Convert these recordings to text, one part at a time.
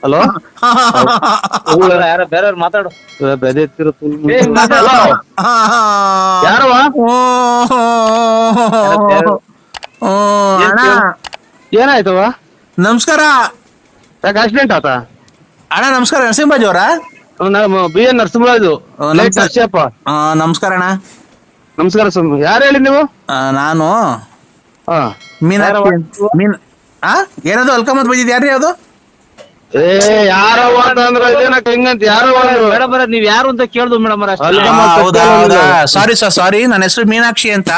Hello ಯಾರ ಬೇರೆಯವ್ರು ಮಾತಾಡು. ಬೆದೆತ್ತಿರೋ ಯಾರವ ಏನಾಯ್ತವ? ನಮಸ್ಕಾರ. ಯಾಕೆ ಆಕ್ಸಿಡೆಂಟ್ ಆತ? ಅಣ್ಣ ನಮಸ್ಕಾರ. ನರಸಿಂಹರಾಜ್ ಅವರ? B N Narasimharaju Narasiyappa. ನಮಸ್ಕಾರ ಅಣ್ಣ. ನಮಸ್ಕಾರ ಸ್ವಾಮಿ. ಯಾರು ಹೇಳಿ ನೀವು? ನಾನು ಹಾ ಏನದು ಅಲ್ಕಮತ್ ಬಂದಿದ್ ಯಾರ್ರಿ ಅದು? ಏ ಯಾರವ ಅಂತಂದ್ರ ಇದೇನಕ್ಕ ಹಿಂಗಂತ ಯಾರವ ಅಂದ್ರು. ಮೇಡಮ್ ಅವರ ನೀವ್ ಯಾರು ಅಂತ ಕೇಳ್ದು ಮೇಡಮ್ ಅವರ. ಹೌದಾ ಸಾರಿ ಸರ್ ಸಾರಿ, ನನ್ನ ಹೆಸರು ಮೀನಾಕ್ಷಿ ಅಂತ.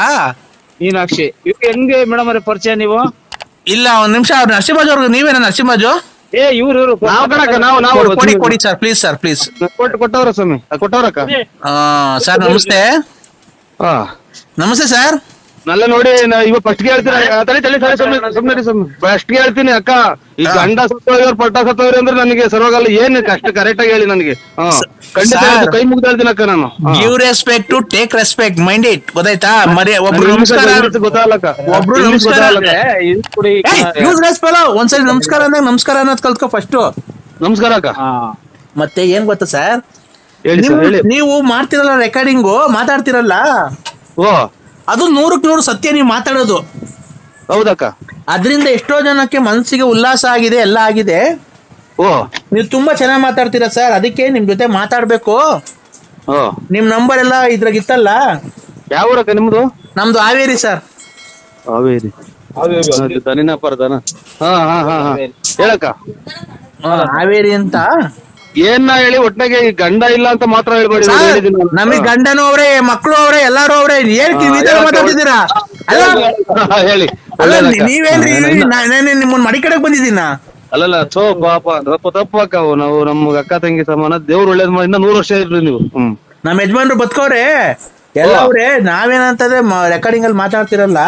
ಮೀನಾಕ್ಷಿ ಹೆಂಗೆ ಮೇಡಮ್ ಅವ್ರ ಪರಿಚಯ ನೀವು? ಇಲ್ಲ ಒಂದ್ ನಿಮಿಷ, ಅವ್ರು ನರಸಿಂಹರಾಜ್ ಅವ್ರಿಗೆ ನೀವೇನ ನರಸಿಂಹರಾಜು? ಏ ಇವ್ರು ನಾವು ಕಣಕ್ಕ ನಾವು ಕೊಡಿ ಸರ್ ಪ್ಲೀಸ್ ಸರ್ ಪ್ಲೀಸ್. ಕೊಟ್ಟವ್ರ ಸ್ವಾಮಿ ಕೊಟ್ಟವ್ರಕ್ಕ. ಸರ್ ನಮಸ್ತೆ. ಹಾ ನಮಸ್ತೆ ಸರ್. ನಲ್ಲ ನೋಡಿ ಇವಾಗ ಫಸ್ಟ್ ಗೆ ಹೇಳ್ತೀನಿ. ಸುಮ್ಮನೆ ಫಸ್ಟ್ ಗೆ ಹೇಳ್ತೀನಿ ಅಕ್ಕ, ಈ ಗಂಡ ಸತ್ತೋಗ್ಯವ್ರು ಪಟ್ಟ ಸತ್ತೋಗ್ರಿ ಅಂದ್ರೆ ನನಗೆ ಸರ್ವಾಗಲ್ಲ. ಏನ್ ಕಷ್ಟ ಕರೆಕ್ಟ್ ಆಗಿ ಹೇಳಿ ನನಗೆ. ಖಂಡಿತ ಕೈ ಮುಗ್ದು ಹೇಳ್ತೀನಿ ಅಕ್ಕ ನಾನು. Give respect to take respect, mind it. ಗೊತ್ತಾಯ್ತಾ? ಒಬ್ರು ನಮಸ್ಕಾರ, ಗೊತ್ತಾಗಲ್ಲಕ್ಕ. ಒಬ್ರು ನಮಸ್ಕಾರ ಒಂದ್ಸರಿ ನಮಸ್ಕಾರ ಅಂದಾಗ ನಮಸ್ಕಾರ ಅನ್ನೋದ್ ಕಲ್ತ್ಕೊ ಫಸ್ಟ್. ನಮಸ್ಕಾರ ಅಕ್ಕ. ಮತ್ತೆ ಏನ್ ಗೊತ್ತಾ ಸರ್, ಹೇಳಿ ಸರ್ ಹೇಳಿ. ನೀವು ಮಾಡ್ತಿರಲ್ಲ ರೆಕಾರ್ಡಿಂಗು, ಮಾತಾಡ್ತಿರಲ್ಲ, ಓ ಅದು 100% ಸತ್ಯ. ನೀವು ಮಾತಾಡೋದು ಹೌದಕ್ಕ. ಅದರಿಂದ ಎಷ್ಟೋ ಜನಕ್ಕೆ ಮನಸ್ಸಿಗೆ ಉಲ್ಲಾಸ ಆಗಿದೆ, ಎಲ್ಲ ಆಗಿದೆ. ಓ ನೀವು ತುಂಬಾ ಚೆನ್ನಾಗಿ ಮಾತಾಡ್ತೀರಾ ಸರ್, ಅದಕ್ಕೆ ನಿಮ್ ಜೊತೆ ಮಾತಾಡ್ಬೇಕು. ಓ ನಿಮ್ ನಂಬರ್ ಎಲ್ಲ ಇದ್ರಾಗಿತ್ತಲ್ಲ. ಯಾವ ಊರಕ್ಕ ನಿಮ್ದು? ನಮ್ದು ಹಾವೇರಿ ಸರ್. ಹಾವೇರಿ ದನಿನಪರ ದನ. ಹಾ ಹಾ ಹಾ ಹಾ ಹೇಳಕ್ಕ. ಹಾವೇರಿ ಅಂತ. ಏನ ಹೇಳಿ ಒಟ್ನಾಗೆ ಈ ಗಂಡ ಇಲ್ಲ ಅಂತ ಮಾತ್ರ ಹೇಳ್ಬೇಡಿ. ನಮಗ್ ಗಂಡನು ಅವ್ರೆ, ಮಕ್ಕಳು ಅವ್ರೆ, ಎಲ್ಲಾರು ಅವ್ರೆ. ಏನ್ ಮಾತಾಡ್ತಿದ್ದೀರಾ? ಹೇಳಿ. ನೀವೇನ್ರಿ ನಿಮ್ಮನ್ನ ಮಡಿ ಕಡೆಗ್ ಬಂದಿದ್ದೀನ? ಅಲ್ಲಲ್ಲ ಸೋ ಪಾಪ ತಪ್ಪು ಅಕ್ಕ. ನಾವು ನಮ್ಗ ಅಕ್ಕ ತಂಗಿ ಸಮಾನ. ದೇವ್ರು ಒಳ್ಳೇದ್ ಮಾಡಿ ಇನ್ನ 100 ವರ್ಷ ಇರ್ರಿ ನೀವು. ನಮ್ಮ ಯಜಮಾನ್ರು ಬದುಕವ್ರೆ ಎಲ್ಲ ಅವ್ರೆ. ನಾವೇನಂತಂದ್ರೆ ರೆಕಾರ್ಡಿಂಗ್ ಅಲ್ಲಿ ಮಾತಾಡ್ತಿರಲ್ಲ,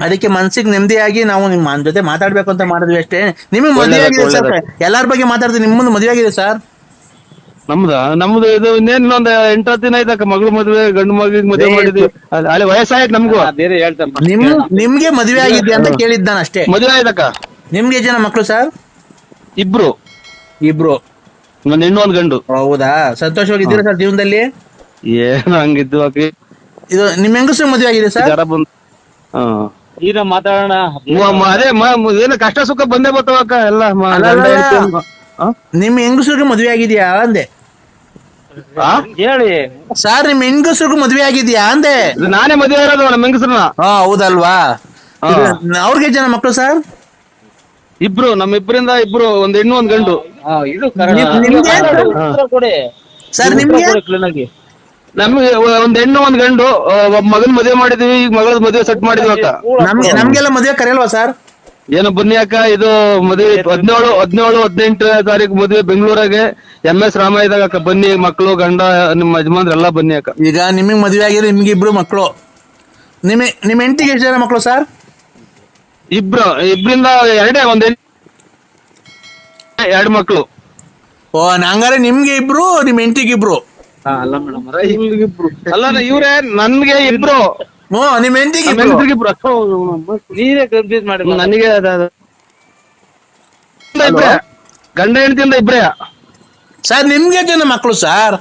ಅದಕ್ಕೆ ಮನ್ಸಿಗೆ ನೆಮ್ಮದಿಯಾಗಿ ನಾವು ನಿಮ್ಮ ಜೊತೆ ಮಾತಾಡ್ಬೇಕು ಅಂತ ಮಾಡಿದ್ವಿ ಅಷ್ಟೇ. ನಿಮಗೆ ಮದುವೆ ಆಗಿದೆ ಸರ್? ಎಲ್ಲಾರ ಬಗ್ಗೆ ಮಾತಾಡ್ತೀನಿ. ನಿಮ್ಮೊಂದು ಮದುವೆ ಆಗಿದೆ ಸರ್? ನಮ್ದು ಇದು ಇನ್ನೇನ್ ಇನ್ನೊಂದ್ 8 ದಿನ ಆಯ್ತಕ್ಕ. ಮಗಳು ಮದುವೆ, ಗಂಡು ಮಗಳಿಗೆ ಮದುವೆ ಮಾಡಿದ್ವಿ. ಅಲ್ಲಿ ವಯಸ್ಸಾಯ್ತು ನಮ್ಗೂ. ಬೇರೆ ಹೇಳ್ತಾರೆ. ನಿಮ್ಗೆ ಮದುವೆ ಆಗಿದ್ಯಾ ಅಂತ ಕೇಳಿದ್ದ ನಾನು ಅಷ್ಟೇ. ಮದುವೆ ಆಯ್ತಕ್ಕ. ನಿಮ್ಗೆ ಜನ ಮಕ್ಕಳು ಸರ್? ಇಬ್ರು. ಒಂದ್ ಹೆಣ್ಣು ಒಂದ್ ಗಂಡು. ಹೌದಾ? ಸಂತೋಷವಾಗಿದ್ದೀರಾ ಸರ್ ಜೀವನದಲ್ಲಿ? ಏನು ಹಂಗಿದ್ದು ಅಕ್ಕಿ. ಇದು ನಿಮ್ ಹೆಂಗಸ್ರು ಮದುವೆ ಆಗಿದೆ ಸರ್? ಈಗ ಮಾತಾಡೋಣ. ಅದೇ ಏನು ಕಷ್ಟ ಸುಖ ಬಂದೇ ಬರ್ತಾವಕ್ಕ ಎಲ್ಲ. ನಿಮ್ ಹೆಂಗಸ್ರಿಗೆ ಮದುವೆ ಆಗಿದ್ಯಾ ಅಂದೆ. ಹೇಳಿ ಸರ್, ನಿಮ್ ಹೆಂಗಸ್ರಿಗೂ ಮದುವೆ ಆಗಿದ್ಯಾ ಅಂದೆ. ನಾನೇ ಮದುವೆ ಇರೋದು ನಮ್ಮ ಹೆಂಗಸ್ರನ್ನ. ಹೌದಲ್ವಾ? ಅವ್ರಿಗೆ ಜನ ಮಕ್ಕಳು ಸರ್? ಇಬ್ರು. ನಮ್ಮ ಇಬ್ಬರಿಂದ ಇಬ್ರು, ಒಂದ್ ಹೆಣ್ಣು ಒಂದ್ ಗಂಡು. ಸರ್ ನಿಮ್ಗೆ? ನಮ್ಗೆ ಒಂದ್ ಹೆಣ್ಣು ಒಂದ್ ಗಂಡು. ಒಬ್ಬ ಮಗನ್ ಮದುವೆ ಮಾಡಿದೀವಿ. ಈಗ ಮಗಳ ಮದುವೆ ಸೆಟ್ ಮಾಡಿದ್ವಿ ಅಕ್ಕ. ನಮ್ಗೆಲ್ಲ ಮದುವೆ ಕರೆಯಲ್ವಾ ಸರ್? ಏನೋ ಬನ್ನಿ ಅಕ್ಕ. ಇದು ಮದುವೆ 17, 18 ತಾರೀಕು ಮದುವೆ ಬೆಂಗಳೂರಾಗೆ MS ರಾಮಾಯದಾಗ ಅಕ್ಕ. ಬನ್ನಿ, ಮಕ್ಕಳು ಗಂಡ ನಿಮ್ಮ ಯಜಮಾನ್ರ ಎಲ್ಲ ಬನ್ನಿ ಅಕ್ಕ. ಈಗ ನಿಮಗ್ ಮದುವೆ ಆಗಿರೋ ನಿಮ್ಗೆ ಇಬ್ರು ಮಕ್ಕಳು. ನಿಮ್ ಹೆಂಡತಿಗೆ ಎಷ್ಟು ಜನ ಮಕ್ಕಳು ಸರ್? ಇಬ್ರಿಂದ ಒಂದ್ 2 ಮಕ್ಕಳು. ಹಂಗಾರೆ ನಿಮ್ಗೆ ಇಬ್ರು, ನಿಮ್ ಹೆಂಡತಿಗೆ ಇಬ್ರು? ಅಲ್ಲ ಮೇಡಮ್ ಅಲ್ಲ ಇವ್ರೆ ನನ್ಗೆ ಇಬ್ರು. ನಿಮ್ ಹೆಂಡತಿಗೆ ಇಬ್ರು. ನೀವೇ ಕನ್ಫ್ಯೂಸ್ ಮಾಡಿ. ನನಗೆ ಗಂಡ ಹೆಂಡತಿಯಿಂದ ಇಬ್ರೇ ಸರ್. ನಿಮ್ಗೆ ಜನ ಮಕ್ಕಳು ಸರ್?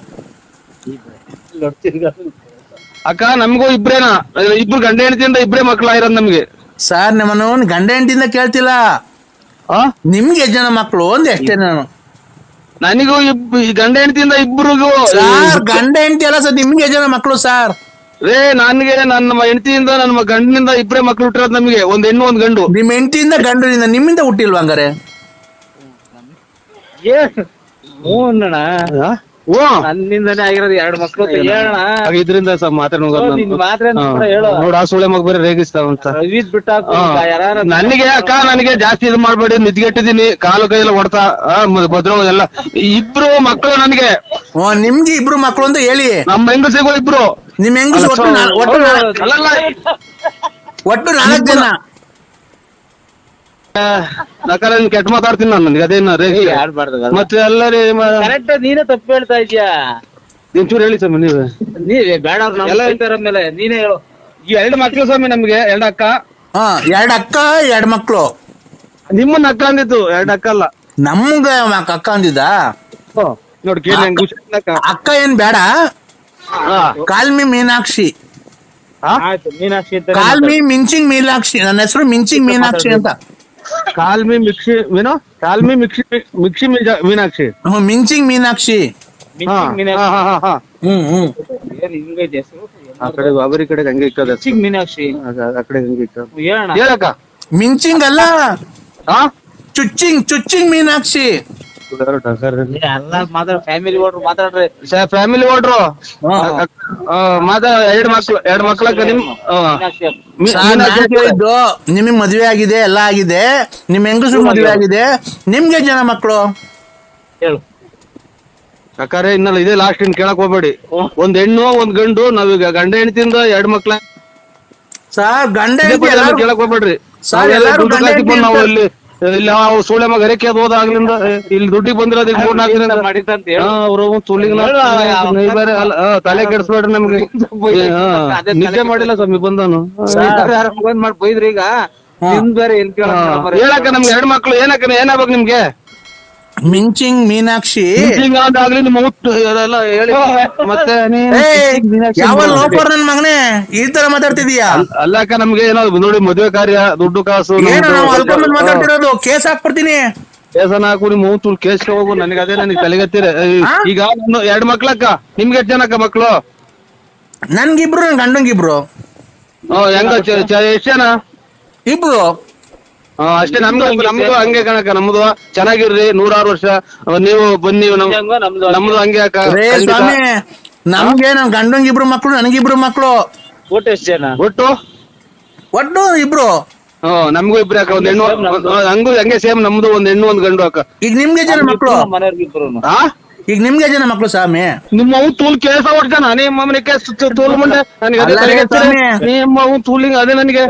ಅಕ್ಕ ನಮಗೂ ಇಬ್ರೇನಾ? ಇಬ್ರು ಗಂಡ ಹೆಂಡತಿಯಿಂದ ಇಬ್ರೇ ಮಕ್ಳಾಗಿರೋದು ನಮ್ಗೆ. ಸರ್ ನಮ್ಮನ್ನು ಗಂಡ ಹೆಂಡತಿಯಿಂದ ಕೇಳ್ತಿಲ್ಲ, ನಿಮ್ಗೆ ಜನ ಮಕ್ಕಳು ಅಂದೆ ಅಷ್ಟೇ ನಾನು. ನನಗೂ ಗಂಡ ಹೆಂಡತಿಯಿಂದ ಇಬ್ರಿಗೂ. ಗಂಡ ಹೆಂಡತಿ ಅಲ್ಲ ಸರ್, ನಿಮ್ಗೆ ಜನ ಮಕ್ಕಳು ಸರ್? ನನ್ಗೆ ನನ್ನ ಹೆಂಡತಿಯಿಂದ ನನ್ನ ಗಂಡನಿಂದ ಇಬ್ರೇ ಮಕ್ಳು ಹುಟ್ಟಿರೋದು ನಮ್ಗೆ. ಒಂದ್ ಹೆಣ್ಣು ಒಂದ್ ಗಂಡು. ನಿಮ್ ಹೆಂಡತಿಯಿಂದ ಗಂಡನಿಂದ ನಿಮ್ಮಿಂದ ಹುಟ್ಟಿಲ್ವಾ ಹಂಗಾರೆ? ನನ್ನಿಂದನೇ ಆಗಿರೋದು 2 ಮಕ್ಳು. ಹೇಳೋಣ ಇದರಿಂದ ನೋಡ ಸುಳೆ ಮಗ ಬೇರೆ ರೇಗಿಸ್ತಾವಂತ ನನಗೆ ಅಕ್ಕ. ನನಗೆ ಜಾಸ್ತಿ ಇದು ಮಾಡ್ಬೇಡಿ, ನಿದ್ಗೆಟ್ಟಿದೀನಿ. ಕಾಲು ಕೈಯೆಲ್ಲ ಹೊಡ್ತಾ ಭದ್ರ ಎಲ್ಲ. ಇಬ್ರು ಮಕ್ಕಳು ನನಗೆ. ನಿಮ್ಗೆ ಇಬ್ರು ಮಕ್ಕಳು ಅಂತ ಹೇಳಿ. ನಮ್ಮ ಹೆಂಗಸಿಗೂ ಇಬ್ರು. ನಿಮ್ ಹೆಂಗಸ ಒಟ್ಟು 4 ಜನ. ಕೆಟ್ಟ ಮಾತಾಡ್ತೀನಿ ನಾನು. ನನಗೆ ಅದೇನ ರೇಗಿ ಮತ್ತೆ ಎಲ್ಲರಿ ಕರೆಕ್ಟ್. ನೀನೇ ತಪ್ಪು ಹೇಳ್ತಾ ಇದೀಯಾ. ಒಂಚೂರು ಹೇಳಿ ಸ್ವಾಮಿ ನೀವೇ ಬೇಡ ಮೇಲೆ ನೀನೇ ಹೇಳು. 2 ಮಕ್ಳು ಸ್ವಾಮಿ ನಮ್ಗೆ. 2 ಅಕ್ಕ. 2 ಅಕ್ಕ 2 ಮಕ್ಳು. ನಿಮ್ಮನ್ನ ಅಕ್ಕ ಅಂದಿತ್ತು, 2 ಅಕ್ಕ ಅಲ್ಲ. ನಮ್ಗ ಅಕ್ಕ ಅಂದಿದ್ದ. ನೋಡಿ ಕೇಳಿ ನಂಗೆ ಹುಷಾರಿಲ್ಲಕ್ಕ. ಅಕ್ಕ ಏನ್ ಬೇಡ, ಹಾ. ಕಾಲ್ಮಿ ಮೀನಾಕ್ಷಿ, ಆಯ್ತು ಮೀನಾಕ್ಷಿ ಅಂತ ಕಾಲ್ಮಿ ಮಿಂಚಿಂಗ್ ಮೀನಾಕ್ಷಿ. ನನ್ನ ಹೆಸರು ಮಿಂಚಿಂಗ್ ಮೀನಾಕ್ಷಿ ಅಂತ. Call me mixie Meenu, call me mixie mixie Meenakshi. ಮಿಂಚಿಂಗ್ ಮೀನಾಕ್ಷಿ. ಹಿಂಗೈತೆ ಹೆಸರು. ಆ ಕಡೆ ಬಾಬರಿ ಕಡೆ ಹಂಗೆ ಇಕ್ಕದ, ಮೀನಾಕ್ಷಿ ಆ ಕಡೆ ಹಂಗೆ ಇಕ್ಕದ. ಹೇಳಣ್ಣ. ಹೇಳಕ್ಕ. ಮಿಂಚಿಂಗ್ ಅಲ್ಲ, ಹಾ ಚುಚ್ಚಿಂಗ್ ಮೀನಾಕ್ಷಿ. ಎಲ್ಲ ಮಾತಾಡ ಫ್ಯಾಮಿಲಿ ಓಡ್ರು ಮಾತಾಡ್ರಿ. ಫ್ಯಾಮಿಲಿ ಓಡ್ರು ಎರಡ್ ಮಕ್ಳಕ್ಕ ನಿಮ್ ಕೇಳಿದ್ದು ನಿಮಗ್ ಮದ್ವೆ ಆಗಿದೆ, ಎಲ್ಲ ಆಗಿದೆ, ನಿಮ್ ಹೆಂಗಸರು ಮದ್ವೆ ಆಗಿದೆ, ನಿಮ್ಗೆ ಜನ ಮಕ್ಕಳು ಹೇಳು. ಅಕ್ಕಾರೆ ಇನ್ನಲ್ಲ ಇದೇ ಲಾಸ್ಟ್ ಇನ್ ಕೇಳಕ್ ಹೋಗ್ಬೇಡಿ. ಒಂದ್ ಹೆಣ್ಣು ಒಂದ್ ಗಂಡು, ನಾವೀಗ ಗಂಡ ಹೆಣ್ತಿಂದ ಎರಡ್ ಮಕ್ಳ ಸರ್. ಗಂಡ ಕೇಳಕ್ ಹೋಗ್ಬೇಡ್ರಿ. ನಾವು ಇಲ್ಲಿ ನಾವು ಸೂಳೆ ಮಗ ಹರಕೆ ಹೋದಾಗ್ಲಿಂದ ಇಲ್ಲಿ ದುಡ್ಡಿಗೆ ಬಂದಿರೋದ್ ಈಗ 3-4 ದಿನ ಮಾಡಿದಂತ ಅವ್ರು ತಲೆ ಕೆಡಿಸ್ಬೇಡ್ರಿ ನಮ್ಗೆ. ನಿದ್ದೆ ಮಾಡಿಲ್ಲ ಸ್ವಾಮಿ ಬಂದನು ಮಾಡಿ ಬೈದ್ರಿ. ಈಗ ನಿಮ್ ಬೇರೆ ಎಲ್ಲಿ ಹೇಳಕ್ಕ ನಮ್ಗೆ 2 ಮಕ್ಳು ಏನಕ್ಕ ಏನಾಗ್ಬೇಕು ನಿಮ್ಗೆ? ಮಿಂಚಿಂಗ್ ಮೀನಾಕ್ಷಿ ಆಗ್ಲಿ ನಿಮ್ಮ ಅದೆಲ್ಲ ಹೇಳಿ ಮತ್ತೆ ಯಾವ ಲೋಪರ್ ನನ್ ಮಗನೇ ಈ ತರ ಮಾತಾಡ್ತಿದೀಯಾ? ಅಲ್ಲಕ್ಕ ನಮ್ಗೆ ಏನೋ ನೋಡಿ ಮದುವೆ ಕಾರ್ಯ ದುಡ್ಡು ಕಾಸು ಮಾತಾಡ್ತಿರೋದು. ಕೇಸ್ ಹಾಕ್ಬಿಡ್ತೀನಿ. ಕೇಸನ ಹಾಕು ನಿಮ್ ಮೂತುಲ್ ಕೇಸ್ ಹೋಗು. ನನಗೆ ಅದೇ ನನಗೆ ತಲೆಗತ್ತೀರ. ಈಗ 2 ಮಕ್ಳಕ್ಕ, ನಿಮ್ಗೆ ಎಷ್ಟು ಜನಕ್ಕ ಮಕ್ಳು? ನನ್ಗಿಬ್ರು, ನನ್ ಗಂಡಂಗಿಬ್ರು. ಹೆಂಗ ಎಷ್ಟ್ ಜನ? ಇಬ್ರು ಅಷ್ಟೇ. ನಮ್ದು ಹಂಗೆ ಕಣಕ್ಕ. ನಮ್ದು ಚೆನ್ನಾಗಿರ್ರಿ 106 ವರ್ಷ. ನೀವು ಬನ್ನಿ. ನಮ್ದು ಹಂಗೆ ಅಕ್ಕ. ಸ್ವಾಮಿ ನಮ್ಗೆ ನನ್ ಗಂಡಂಗಿಬ್ರು ಮಕ್ಳು, ನನಗಿಬ್ರು ಮಕ್ಳು. ಒಟ್ಟು ಎಷ್ಟು ಜನ? ಒಟ್ಟು ಇಬ್ರು. ನಮ್ಗೂ ಇಬ್ರು ಅಕ್ಕ. ಒಂದ್ ಹೆಣ್ಣು ಹಂಗೂ ಹಂಗೆ ಸೇಮ್. ನಮ್ದು ಒಂದ್ ಹೆಣ್ಣು ಒಂದ್ ಗಂಡು ಅಕ್ಕ. ಈಗ ನಿಮ್ಗೆ ಜನ ಮಕ್ಳು? ಮನೆಯವ್ರಿಗಿಬ್ರು. ಈಗ ನಿಮ್ಗೆ ಜನ ಮಕ್ಳು ಸ್ವಾಮಿ? ನಿಮ್ಮ ತೂಲ್ ಕೇಸ ಹೊಡ್ತಾನ ನಿಮ್ಮನೆ ಕೇಸ್ ತೂಲ್ ಮುಂದೆ ನಿಮ್ಮ ತೂಲಿಂಗ್ ಅದೇ ನನಗೆ.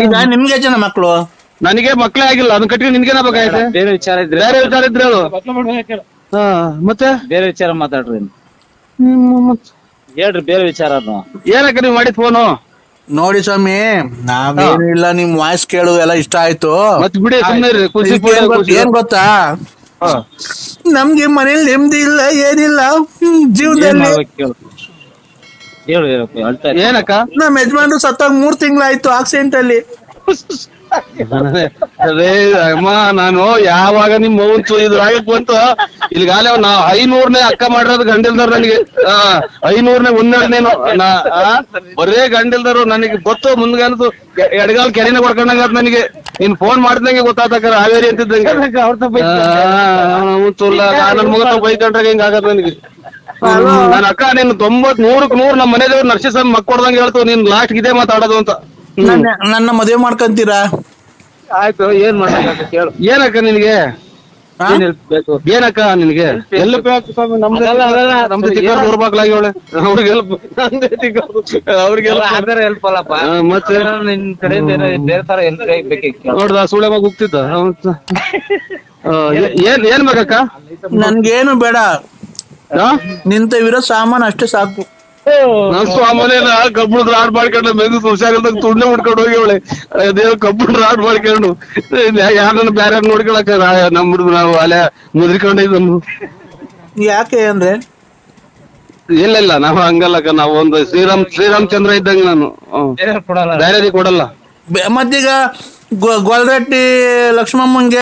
ಈಗ ನಿಮ್ಗೆ ಜನ ಮಕ್ಳು? ನನಗೆ ಮಕ್ಳೇ ಆಗಿಲ್ಲ. ಅದನ್ನ ಕಟ್ಟಿ ನಿನ್ಗೇನ ಬೇಕಾಯ್ತು? ಬೇರೆ ವಿಚಾರ ಇದ್ರೆ ಹೇಳು. ಮತ್ತೆ ಬೇರೆ ವಿಚಾರ ಮಾತಾಡ್ರಿ. ಹೇಳ್ರಿ ಬೇರೆ ವಿಚಾರ. ಏನಕ್ಕ ನೀವ್ ಮಾಡಿದ್ ಫೋನು? ನೋಡಿ ಸ್ವಾಮಿ, ನಾವೇನು ಇಲ್ಲ, ನಿಮ್ ವಾಯ್ಸ್ ಕೇಳು ಎಲ್ಲ ಇಷ್ಟ ಆಯ್ತು. ಮತ್ ಬಿಡಿ ಸುಮ್ಮನೆ ಖುಷಿ. ಏನ್ ಗೊತ್ತಾ, ನಮ್ಗೆ ಮನೇಲಿ ನೆಮ್ಮದಿ ಇಲ್ಲ, ಏನಿಲ್ಲ ಜೀವನದಲ್ಲಿ. ಹೇಳು ಏನಕ್ಕ? ನಮ್ ಯಜಮಾನ್ರು ಸತ್ತಾಗ 3 ತಿಂಗಳಾಯ್ತು ಆಕ್ಸಿಡೆಂಟ್ ಅಲ್ಲಿ. ಅದೇ ಅಮ್ಮ, ನಾನು ಯಾವಾಗ ನಿಮ್ ಮೌನ್ ಇದ್ರಾಗಕ್ ಬಂತು ಇಲ್ಲಿಗಾಲ ನಾವ್ 500ನೇ ಅಕ್ಕ ಮಾಡಿರೋದು ಗಂಡಿಲ್ದಾರ. ನನಗೆ 500ನೇ 12ನೇನು ಬರೇ ಗಂಡಿಲ್ದಾರು. ನನಗೆ ಗೊತ್ತು ಮುಂದ್ಗಾಲದು ಎಡಗಾಲ್ ಕೆರೆನ ಕೊಡ್ಕೊಂಡಂಗ ನನಗೆ. ನೀನ್ ಫೋನ್ ಮಾಡಿದಂಗೆ ಗೊತ್ತಾತಕ್ಕ. ಹಾವೇರಿ ಅಂತಿದ್ದಂಗೆ ನನ್ ಮಗ ಬೈಕೊಂಡ್ರಾಗ ಹಿಂಗ ಆಗತ್ ನನಗೆ. ನನ್ ಅಕ್ಕ ನೀನ್ 90-100ಕ್ಕೆ ನಮ್ಮ ಮನೆ ದೇವ್ರು ನರ್ಸಿಸಮ್ ಮಕ್ಕೊಡ್ದಂಗೆ ಹೇಳ್ತು. ನೀನ್ ಲಾಸ್ಟ್ ಇದೇ ಮಾತಾಡೋದು ಅಂತ. ನನ್ನ ಮದುವೆ ಮಾಡ್ಕೊಂತೀರಾ? ಆಯ್ತು, ಏನ್ ಮಾಡಕ್ಕ ಕೇಳು. ಏನಕ್ಕ ನಿನ್ಗೆ? ಏನಕ್ಕ ನಿನ್ಗೆ? ಎಲ್ಲಿ ಬೇಕು ಸ್ವಾಮಿ? ನಮ್ದು ಚಿಕ್ಕ ಊರ್ಬಾಗ್ಲಾಗಿ ಅವಳೆ. ಅವ್ರಿಗೆ ಹೆಲ್ಪ್, ಅವ್ರಿಗೆ ಹೆಲ್ಪ್ ಅಲ್ಲಪ್ಪ. ಮತ್ತೆ ನಿನ್ ಕಡೆಯಿಂದ ಬೇರೆ ತರ ಹೆಲ್ಪ್ ಬೇಕಿತ್ತು. ನೋಡ್ದ ಸುಳೆ ಮಗ ಹೋಗ್ತಿದ್ದ. ಏನ್ ಬೇಕಕ್ಕ? ನನ್ಗೇನು ಬೇಡ, ನಿಂತವಿರೋ ಸಾಮಾನು ಅಷ್ಟೇ ಸಾಕು. ನನ್ ಸ್ವಾಮನೇನ ಕಬ್ಬುಣದ ರಾಡ್ ಮಾಡ್ಕೊಂಡು ಮೆದು ಹುಷಾರಿಲ್ದಾಗ ತುಂಡೆ ಮುಡ್ಕೊಂಡು ಹೋಗಿ ಅವಳೆ. ಅದೇ ಕಬ್ಬುಣ ರಾಡ್ ಮಾಡ್ಕೊಂಡು ಯಾರನ್ನ ಬ್ಯಾರ ನೋಡ್ಕೊಳಕ ನಮ್ದು ನಾವು ಅಲೆ ಮುದ್ರಿಕೊಂಡಿದ್ದನ್ನು. ಯಾಕೆ ಅಂದ್ರೆ ಇಲ್ಲ ನಾವು ಹಂಗಲ್ಲಕ್ಕ. ನಾವು ಒಂದು ಶ್ರೀರಾಮಚಂದ್ರ ಇದ್ದಂಗ. ನಾನು ಬೇರೆ ಕೊಡಲ್ಲ. ಮತ್ತೀಗ ಗೊಲ್ರಟ್ಟಿ ಲಕ್ಷ್ಮಮ್ಮಂಗೆ